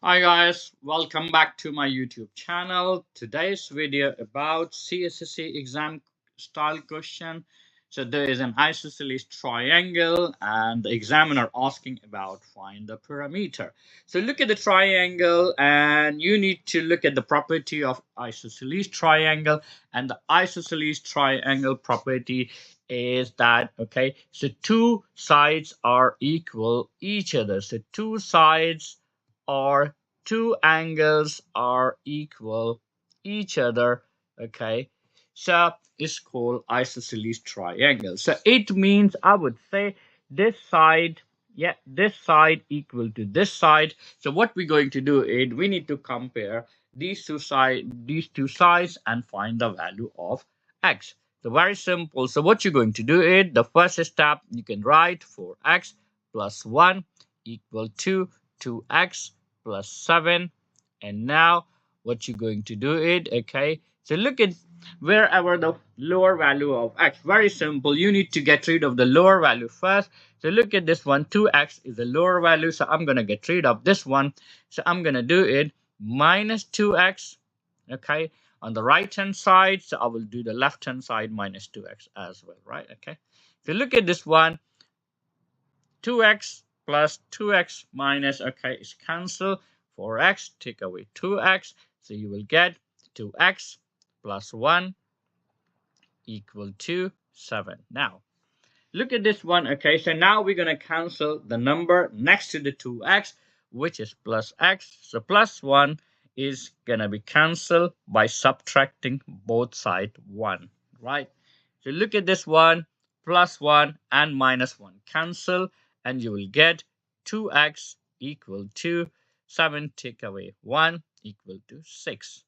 Hi guys, welcome back to my YouTube channel. Today's video about CSSE exam style question. So there is an isosceles triangle and the examiner asking about find the parameter. So look at the triangle and you need to look at the property of isosceles triangle, and the isosceles triangle property is that so two sides are equal each other. So two sides or two angles are equal each other. So it's called isosceles triangle. So it means I would say this side, yeah, this side equal to this side. So what we're going to do is we need to compare these two sides and find the value of x. So very simple. So what you're going to do is the first step you can write for x plus 1 equal to 2x plus 7. And now what you're going to do it, so look at wherever the lower value of x. Very simple, you need to get rid of the lower value first. So look at this one, 2x is the lower value, so I'm going to get rid of this one. So I'm going to do it minus 2x, on the right hand side. So I will do the left hand side minus 2x as well, right? So look at this one, 2x plus 2x minus, is cancel. 4x, take away 2x. So you will get 2x plus 1 equal to 7. Now, look at this one. So now we're going to cancel the number next to the 2x, which is plus x. So plus 1 is going to be cancelled by subtracting both sides 1, right? So look at this one, plus 1 and minus 1 cancel, and you will get 2x equal to 7, take away 1 equal to 6.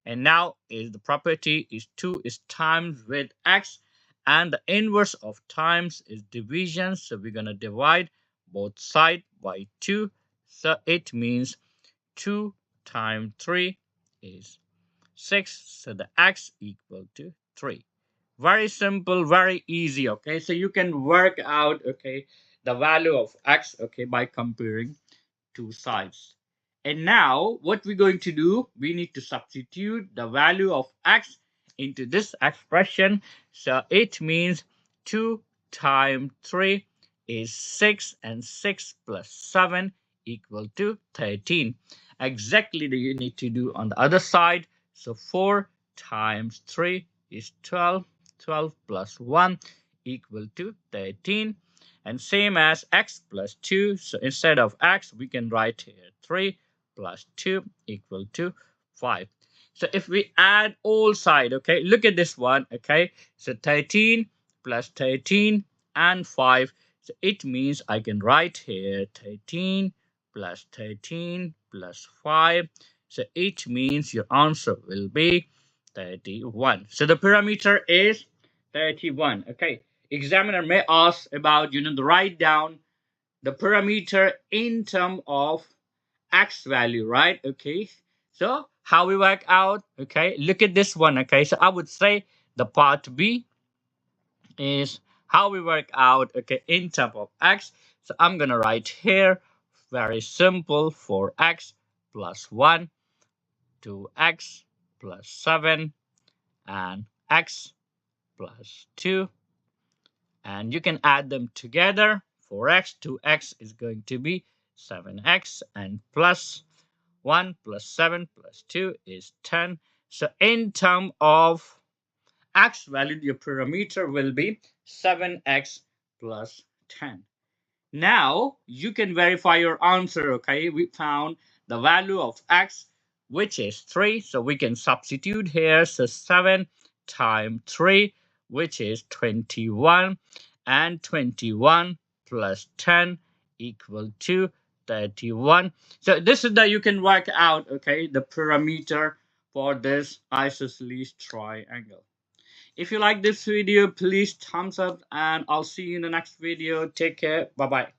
And now is the property is 2 is times with x, and the inverse of times is division. So we're going to divide both sides by 2. So it means 2 times 3 is 6. So the x equal to 3. Very simple, very easy. So you can work out the value of x by comparing two sides. And now what we're going to do, we need to substitute the value of x into this expression. So it means 2 times 3 is 6, and 6 plus 7 equal to 13. Exactly that you need to do on the other side. So 4 times 3 is 12. 12 plus 1 equal to 13. And same as x plus 2. So instead of x, we can write here 3 plus 2 equal to 5. So if we add all side, look at this one, so 13 plus 13 and 5. So it means I can write here 13 plus 13 plus 5. So it means your answer will be 31. So the parameter is 31. Examiner may ask about, the write down the parameter in term of x value, right? So how we work out, look at this one. So I would say the part B is how we work out, in term of x. So I'm gonna write here very simple for x plus 1 to x plus 7 and x plus 2, and you can add them together. 4x to x is going to be 7x, and plus 1 plus 7 plus 2 is 10. So in term of x value, your parameter will be 7x plus 10. Now you can verify your answer. We found the value of x, which is 3. So we can substitute here. So 7 times 3, which is 21, and 21 plus 10 equal to 31. So this is that you can work out the parameter for this isosceles triangle. If you like this video, please thumbs up, and I'll see you in the next video. Take care. Bye bye.